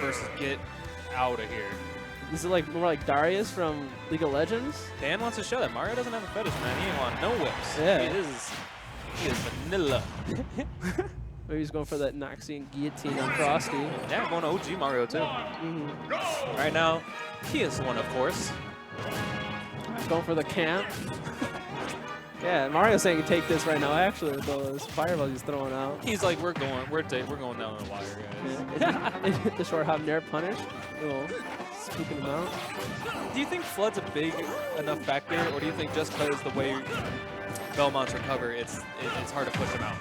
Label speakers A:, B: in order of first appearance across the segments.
A: versus get out of here.
B: Is it like more like Darius from League of Legends?
A: Dan wants to show that Mario doesn't have a fetish, man. He ain't want no whips.
B: Yeah.
A: He is vanilla.
B: Maybe he's going for that Noxian guillotine on Frosty.
A: Yeah, going to OG Mario too. Right now, he is one, of course.
B: He's going for the camp. Yeah, Mario's saying take this right now. Actually, with those fireballs he's throwing out.
A: He's like, we're going down the wire, guys.
B: Yeah. The short hop nair punish. Little scooping him out.
A: Do you think Flood's a big enough factor, or do you think just because the way Belmont's recover, it's hard to push him out?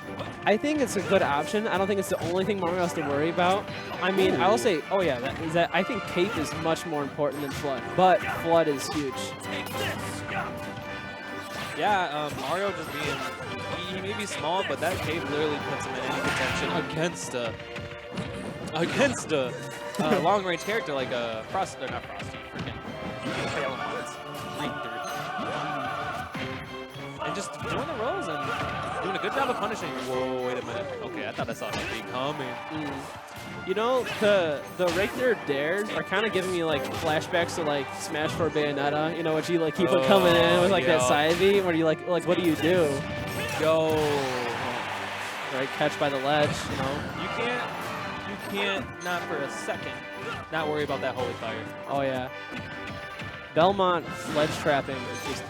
B: I think it's a good option. I don't think it's the only thing Mario has to worry about. I mean, I will say, oh yeah, that I think Cape is much more important than Flood, but Flood is huge.
A: Yeah, Mario just being, he may be small, but that Cape literally puts him in any contention against a long-range character like Frosty, or not Frosty, freaking Richter. And just doing the rolls and doing a good job of punishing. Whoa, wait a minute. Okay, I thought I saw something coming.
B: You know, the Richter dares are kind of giving me like flashbacks to like Smash 4 Bayonetta. You know, what you like keep on coming in with like that side B, where you like what do you do?
A: Yo,
B: right, catch by the ledge. You know,
A: you can't not for a second not worry about that holy fire.
B: Oh yeah. Belmont ledge trapping is just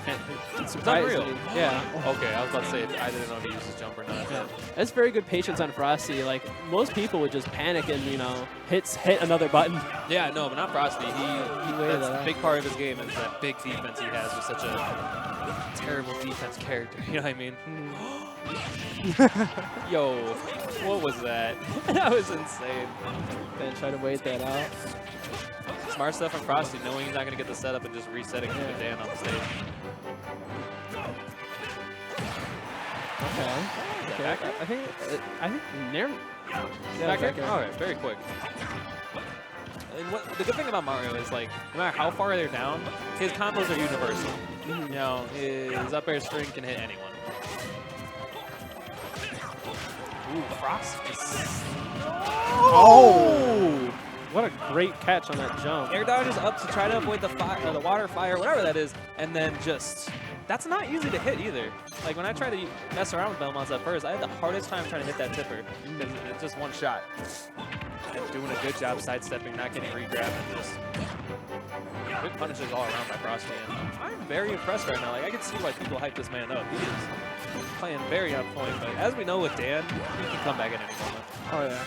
B: it's
A: unreal.
B: Yeah.
A: Okay, I was about to say I didn't know if he used his jump or not.
B: Yeah. That's very good patience on Frosty. Like most people would just panic and hit another button.
A: Yeah, no, but not Frosty. That's a big part of his game is that big defense he has with such a terrible defense character. You know what I mean? Yo, what was that? That was insane.
B: Then try to wait that out.
A: Smart stuff from Frosty, knowing he's not going to get the setup and just resetting with Dan on the stage.
B: Okay. I think Nair.
A: Back here? All right, very quick. And the good thing about Mario is, like, no matter how far they're down, his combos are universal. You know, his up air string can hit anyone. Ooh, Frosty.
B: Oh! What a great catch on that jump.
A: Air dodges up to try to avoid the fire, the water, fire, whatever that is, and then just, that's not easy to hit either. Like when I tried to mess around with Belmonts at first, I had the hardest time trying to hit that tipper because it's just one shot. And doing a good job sidestepping, not getting re-grabbed, and just good punishes all around by Frosty. And I'm very impressed right now. Like I can see why people hype this man up. He is playing very on point, but as we know with Dan, he can come back at any moment.
B: Oh yeah.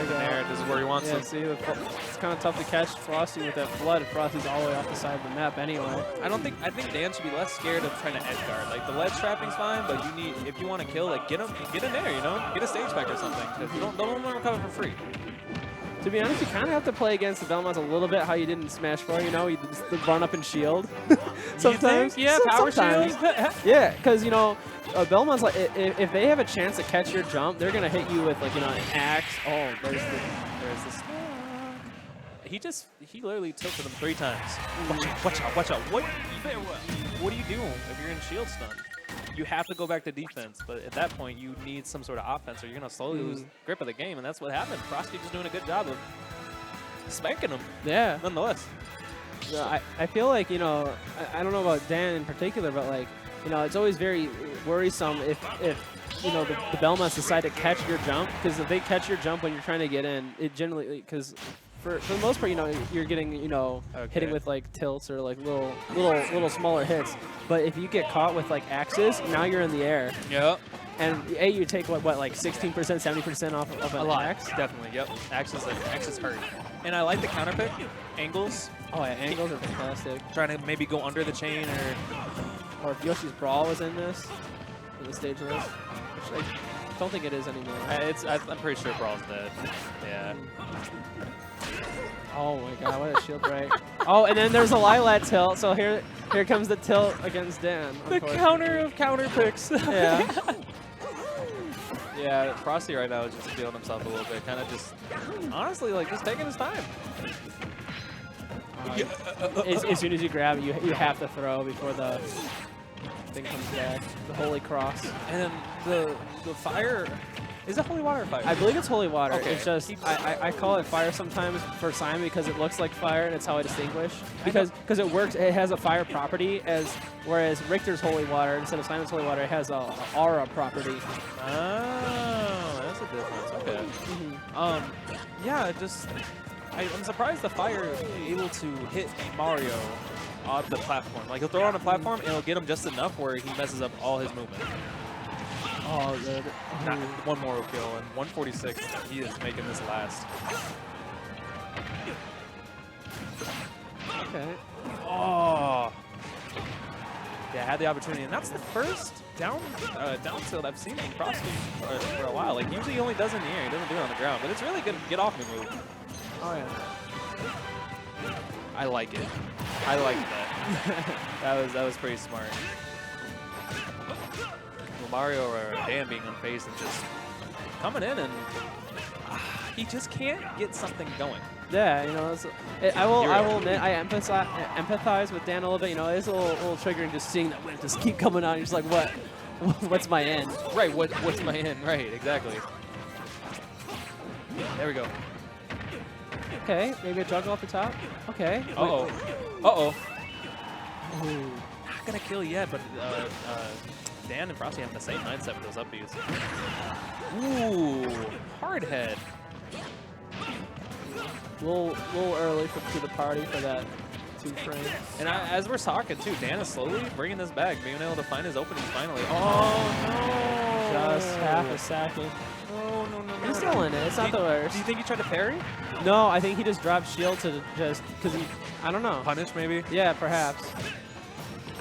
A: There, this is where he wants to.
B: See, it's kind of tough to catch Frosty with that flood. Frosty's all the way off the side of the map anyway.
A: I think Dan should be less scared of trying to edge guard. Like the ledge trapping's fine, but you need, if you want to kill, like get in there, you know, get a stage back or something. Because you don't want to recover for free.
B: To be honest, you kind of have to play against the Belmonts a little bit how you did in Smash 4, you know, you just run up and shield. Sometimes.
A: Yeah, power shield.
B: Yeah, because, you know, Belmont's like, if they have a chance to catch your jump, they're going to hit you with, like, you know, an axe. Oh, there's the smoke.
A: He literally tilted them 3 times. Watch out. What do you do if you're in shield stun? You have to go back to defense, but at that point, you need some sort of offense, or you're going to slowly lose grip of the game, and that's what happened. Frosty just doing a good job of spanking them.
B: Yeah.
A: Nonetheless.
B: I feel like, you know, I don't know about Dan in particular, but, like, you know, it's always very worrisome if you know, the Belmonts decide to catch your jump, because if they catch your jump when you're trying to get in, it generally, because for the most part, you know, you're getting, you know, hitting with like tilts or like little smaller hits. But if you get caught with like axes, now you're in the air.
A: Yep.
B: And you take what like 16%, 70% off of an axe?
A: Definitely, yep. Axes hurt. And I like the counter pick angles.
B: Oh yeah, angles are fantastic.
A: Trying to maybe go under the chain
B: or if Yoshi's Brawl was in this, in the stage list. Which I don't think it is anymore.
A: I'm pretty sure Brawl's dead. Yeah.
B: Oh my god, what a shield break. Oh, and then there's a Lilat tilt, so here comes the tilt against Dan.
A: The counter of counter picks.
B: Yeah.
A: Yeah, Frosty right now is just feeling himself a little bit, kind of just, honestly, like just taking his time.
B: As soon as you grab it, you have to throw before the thing comes back. The Holy Cross.
A: And then the fire Is it holy water or fire?
B: I believe it's holy water.
A: Okay.
B: It's just I call it fire sometimes for Simon because it looks like fire, and it's how I distinguish. Because it works. It has a fire property, whereas Richter's holy water instead of Simon's holy water, it has a aura property.
A: Oh, that's a difference. Okay. Yeah, I'm surprised the fire is able to hit Mario on the platform. Like, he'll throw it on a platform, and it'll get him just enough where he messes up all his movement.
B: Oh, good.
A: Not one more kill, and 146, he is making this last.
B: Okay.
A: Oh. Yeah, had the opportunity, and that's the first down tilt I've seen from Frosty for a while. Like, usually he only does it in the air, he doesn't do it on the ground, but it's really good get off me move.
B: Oh, yeah.
A: I like it. I like that. that was pretty smart. Well, Mario or Dan being unfazed and just coming in, and he just can't get something going.
B: Yeah, you know, I will admit I empathize with Dan a little bit. You know, it's a little triggering just seeing that whip just keep coming out. You're just like, what? What's my end?
A: Right. What's my end? Right. Exactly. There we go.
B: Okay, maybe a juggle off the top. Okay.
A: Uh-oh. Uh-oh. Not gonna kill yet, but Dan and Frosty have the same mindset with those up Bs. Ooh, hard head.
B: A little early to the party for that 2 frames.
A: And as we're talking too, Dan is slowly bringing this back, being able to find his openings finally. Oh no!
B: Just half a second.
A: No.
B: He's still in it. It's not the worst.
A: Do you think he tried to parry?
B: No, I think he just dropped shield to just because I don't know.
A: Punish maybe?
B: Yeah, perhaps.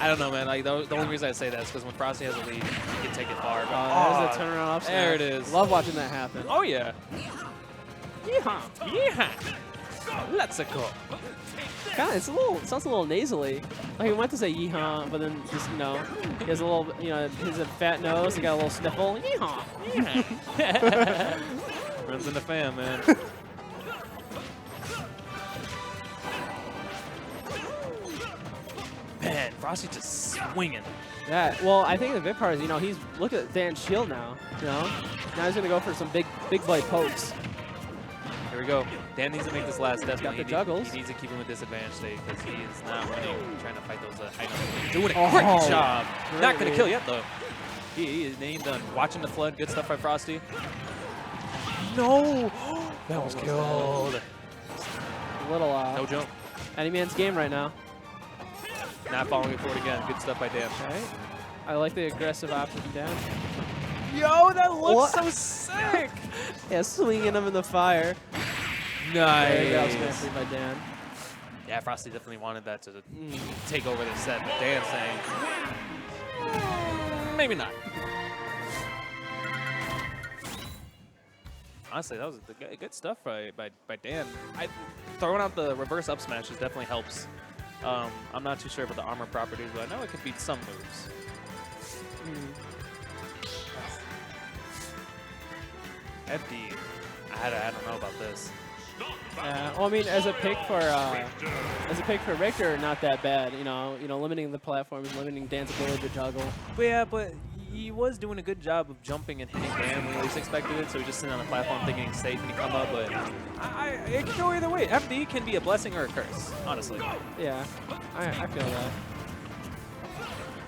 A: I don't know, man. Like the only reason I say that is because when Frosty has a lead, he can take it far.
B: There's a turnaround up smash.
A: There it is.
B: Love watching that happen.
A: Oh yeah. Yeehaw! Yeehaw! Let's go.
B: God, sounds a little nasally. Like he went to say yeehaw, but then just he has a little, he's a fat nose. He got a little sniffle. Yeehaw!
A: Yeehaw! Runs in the fam, man. Man, Frosty just swinging.
B: Yeah, well, I think the big part is, he's look at Dan's shield now. Now he's gonna go for some big boy pokes.
A: Here we go. Dan needs to make this last. Definitely.
B: Got the juggles.
A: He needs to keep him in disadvantage state because he is not winning. Trying to fight those high numbers. Doing a
B: Oh,
A: great job.
B: great
A: Not gonna
B: lead.
A: kill yet though. He ain't done. Watching the flood. Good stuff by Frosty. No. That was killed.
B: A little
A: No jump.
B: any man's game right now.
A: Not following it forward again. Good stuff by Dan.
B: Okay. I like the aggressive option from Dan.
A: Yo, that looks
B: What?
A: so sick.
B: Yeah, swinging him in the fire. There you go, smashed by Dan.
A: Yeah, Frosty definitely wanted that to take over the set, but Dan's saying, maybe not. Honestly, that was good stuff by Dan. Throwing out the reverse up smashes definitely helps. I'm not too sure about the armor properties, but I know it can beat some moves. FD. I don't know about this.
B: Yeah, well, I mean, as a pick for Richter, not that bad. Limiting the platforms, limiting Dan's ability to juggle.
A: But yeah, but he was doing a good job of jumping and hitting Dan when he least expected it, so he's just sitting on the platform thinking he's safe when he come up, but it can go either way. FD can be a blessing or a curse, honestly.
B: Yeah, I feel that.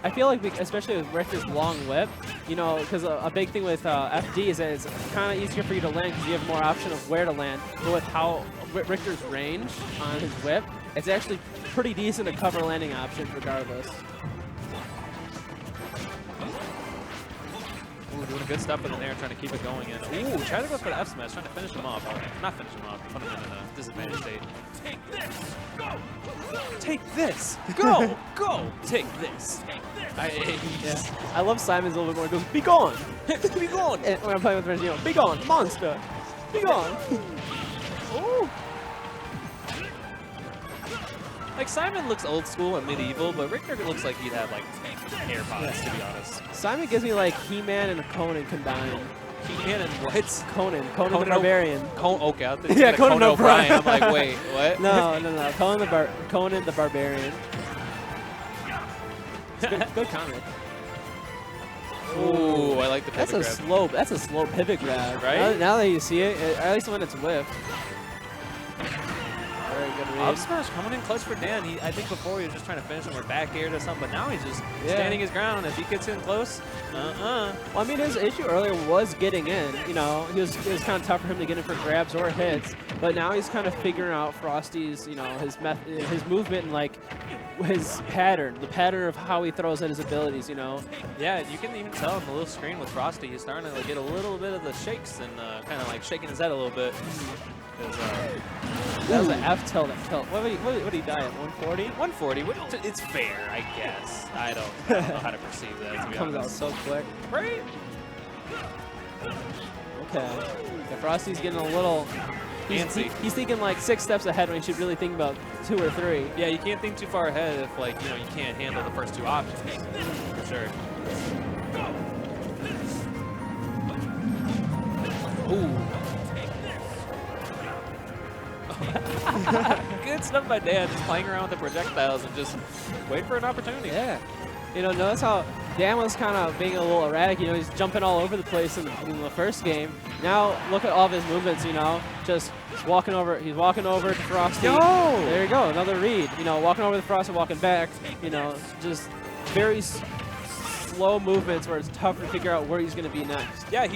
B: I feel like, especially with Richter's long whip, because a big thing with FD is that it's kind of easier for you to land because you have more option of where to land. But with how Richter's range on his whip, it's actually pretty decent to cover landing options regardless.
A: Ooh, doing good stuff in the air, trying to keep it going in. Ooh, try to go for the F smash, trying to finish him off. Not finish him off, put him in a disadvantage state. Take this, go! Take this, go, go! Take this.
B: I love Simon's a little bit more. He goes, be gone!
A: Be gone!
B: And when I'm playing with friends, be gone, monster! Be gone! Ooh.
A: Like, Simon looks old school and medieval, but Richter looks like he'd have, like, AirPods, to be honest.
B: Simon gives me, like, He-Man and Conan combined.
A: He-Man and what?
B: Conan the Barbarian.
A: Okay, I thought
B: Yeah, Conan
A: O'Brien. I'm like, wait, what?
B: No. Conan the Barbarian. It's good comic.
A: Ooh, I like the pivot
B: That's a
A: grab.
B: slow. That's a slow pivot grab.
A: Right?
B: Now that you see it, at least when it's whiffed. Very good read.
A: Up smash coming in clutch for Dan. I think before he was just trying to finish him with back air or something, but now he's just standing his ground. If he gets in close, Well,
B: I mean, his issue earlier was getting in. You know, it was kind of tough for him to get in for grabs or hits. But now he's kind of figuring out Frosty's, you know, his movement and like his pattern, the pattern of how he throws at his abilities. You know.
A: Yeah, you can even tell on the little screen with Frosty, he's starting to get a little bit of the shakes and kind of like shaking his head a little bit.
B: That was an F tilt that killed. What did he die at? 140?
A: 140. It's fair, I guess. I don't know how to perceive that, to be
B: Comes out
A: honest.
B: so quick.
A: Right?
B: Okay. Yeah, Frosty's getting a little
A: Antsy.
B: He's thinking like 6 steps ahead when he should really think about 2 or 3.
A: Yeah, you can't think too far ahead if, like, you know, you can't handle the first 2 options. For sure. Ooh. Good stuff by Dan, just playing around with the projectiles and just wait for an opportunity.
B: Yeah. You know, notice how Dan was kind of being a little erratic. You know, he's jumping all over the place in the first game. Now, look at all of his movements, you know. Just walking over. He's walking over to Frosty.
A: Yo!
B: There you go, another read. You know, walking over to Frosty, walking back. You know, just very slow movements where it's tough to figure out where he's going to be next.
A: Yeah,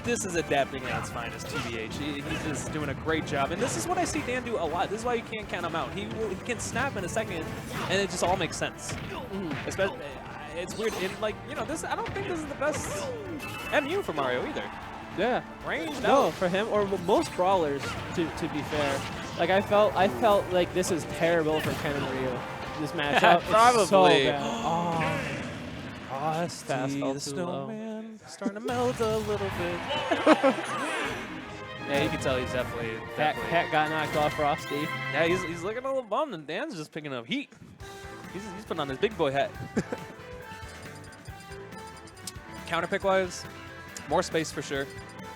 A: this is adapting at its finest, TBH. He's just doing a great job. And this is what I see Dan do a lot. This is why you can't count him out. He can snap in a second, and it just all makes sense. Especially, it's weird. And, like, you know, I don't think this is the best MU for Mario either.
B: Yeah.
A: Range,
B: No, for him or most brawlers, to be fair. Like I felt like this is terrible for Ken and Ryu. This matchup,
A: Probably.
B: It's so bad.
A: Frosty
B: Fast fell
A: the
B: too low.
A: snowman starting to melt a little bit. Yeah, you can tell he's definitely.
B: Pat got knocked off Frosty.
A: Yeah, he's looking a little bummed, and Dan's just picking up heat. He's putting on his big boy hat. Counter pick wise, more space for sure.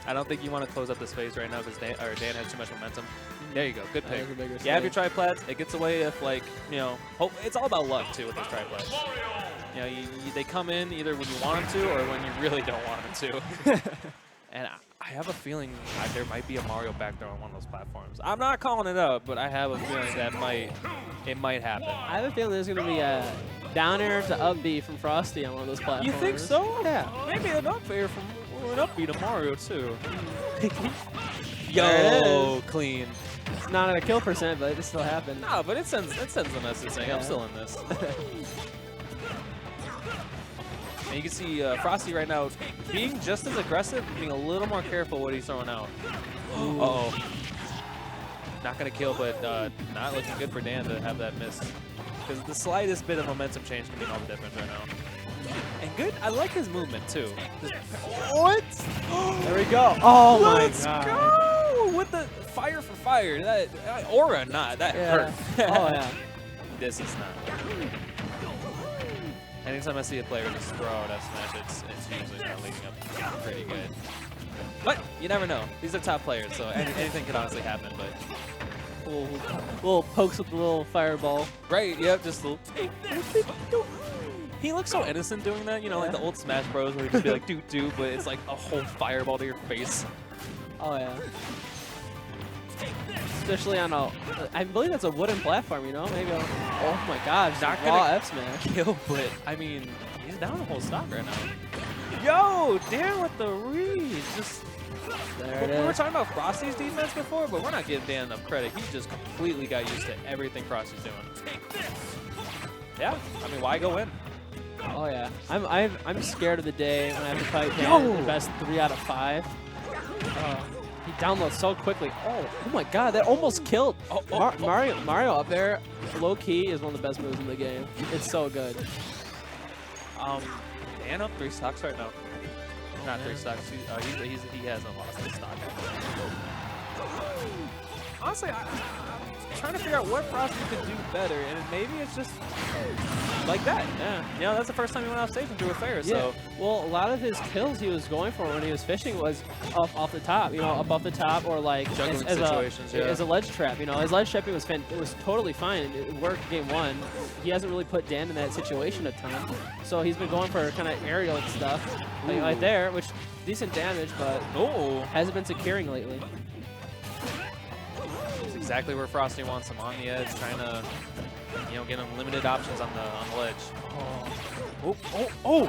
A: I don't think you want to close up the space right now because Dan has too much momentum. There you go, good pick. You have your triplats. It gets away if, like, you know, it's all about luck too with those triplats. You know, they come in either when you want them to or when you really don't want them to. And I have a feeling there might be a Mario back there on one of those platforms. I'm not calling it up, but I have a feeling that it might happen.
B: I have a feeling there's gonna be a down air to up B from Frosty on one of those platforms.
A: You think so?
B: Yeah.
A: Maybe an up air from an up B to Mario too.
B: There
A: Yo,
B: it
A: clean.
B: It's not at a kill percent, but it still happened.
A: No, but it sends a message saying I'm still in this. And you can see Frosty right now being just as aggressive, being a little more careful what he's throwing out. Uh-oh. Not going to kill, but not looking good for Dan to have that miss. Because the slightest bit of momentum change can mean all the difference right now. And good, I like his movement too. What?
B: There we go. Oh my
A: Let's
B: god.
A: go! With the fire for fire. That aura, not that hurt.
B: Oh yeah.
A: This is not. Anytime I see a player just throw out F smash, it's usually not leading up pretty good. But you never know. These are top players, so anything could honestly happen. But
B: Little pokes with the little fireball.
A: right, yep, just a little. He looks so innocent doing that, you know, like the old Smash Bros. Where he'd just be like, doo-doo, but it's like a whole fireball to your face.
B: Oh yeah. Especially on I believe that's a wooden platform, you know? Maybe oh my god, just
A: Not
B: raw
A: gonna
B: F smash.
A: Kill, but I mean, he's down a whole stock right now. Yo, Dan with the read. Just
B: There it
A: we were
B: is.
A: talking about Frosty's defense before, but we're not giving Dan enough credit. He just completely got used to everything Frosty's doing. Yeah, I mean, why go in?
B: Oh yeah. I'm scared of the day when I have to fight Dan
A: Yo!
B: the best 3 out of 5. He downloads so quickly. Oh my god, that almost killed. Mario up there, low key, is one of the best moves in the game. It's so good.
A: Dan up 3 stocks right now. Not 3 stocks. He hasn't lost his stock. honestly, I'm trying to figure out what Frosty could do better, and maybe it's just like that. Yeah. You know, that's the first time he went off stage and threw a fair.
B: Yeah.
A: So.
B: Well, a lot of his kills he was going for when he was fishing was off the top, you know, up off the top or like
A: Juggling
B: as
A: situations, yeah.
B: as a ledge trap. You know, his ledge trapping was totally fine. It worked game one. He hasn't really put Dan in that situation a ton, so he's been going for kind of aerial stuff like right there, which decent damage, but hasn't been securing lately.
A: It's exactly where Frosty wants him, on the edge, trying to, you know, get him limited options on the ledge.
B: Oh,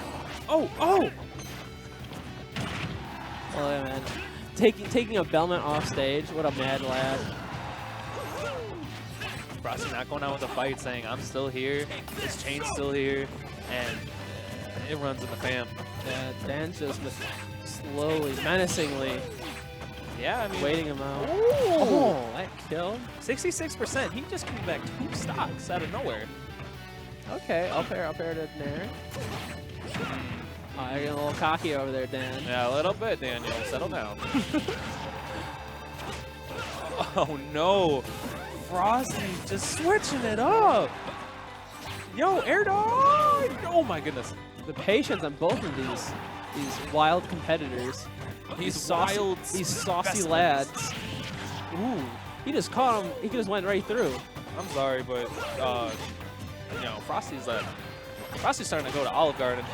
B: yeah, man. Taking a Belmont off stage, what a mad lad.
A: Frosty not going out with a fight, saying, I'm still here, his chain's still here, and it runs in the fam.
B: Yeah, Dan's just slowly, menacingly,
A: yeah, I mean,
B: waiting him out.
A: Ooh.
B: Oh, that kill.
A: 66%, he just came back 2 stocks out of nowhere.
B: Okay, up air to Nair. Oh, you're getting a little cocky over there, Dan.
A: Yeah, a little bit, Daniel. Settle down. Oh, no. Frosty just switching it up. Yo, air dog. Oh, my goodness.
B: The patience on both of these wild competitors. These saucy lads. Ooh, he just caught him. He just went right through.
A: I'm sorry, but you know, Frosty's starting to go to Olive Garden.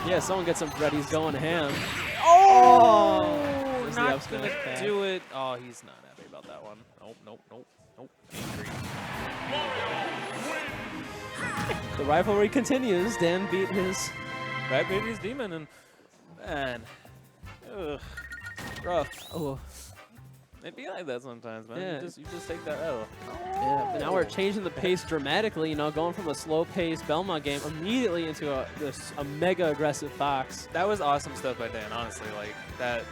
B: Yeah, someone get some bread. He's going ham.
A: Oh,
B: There's the
A: not
B: up
A: gonna
B: smash.
A: do it. Oh, he's not happy about that one. Nope. Angry.
B: The rivalry continues. Dan beat his
A: That baby's demon, and man, ugh, rough.
B: Oh,
A: It be like that sometimes, man.
B: Yeah.
A: You just take that L.
B: yeah. But now we're changing the pace dramatically. You know, going from a slow-paced Belmont game immediately into a mega aggressive Fox.
A: That was awesome stuff by Dan, honestly. Like that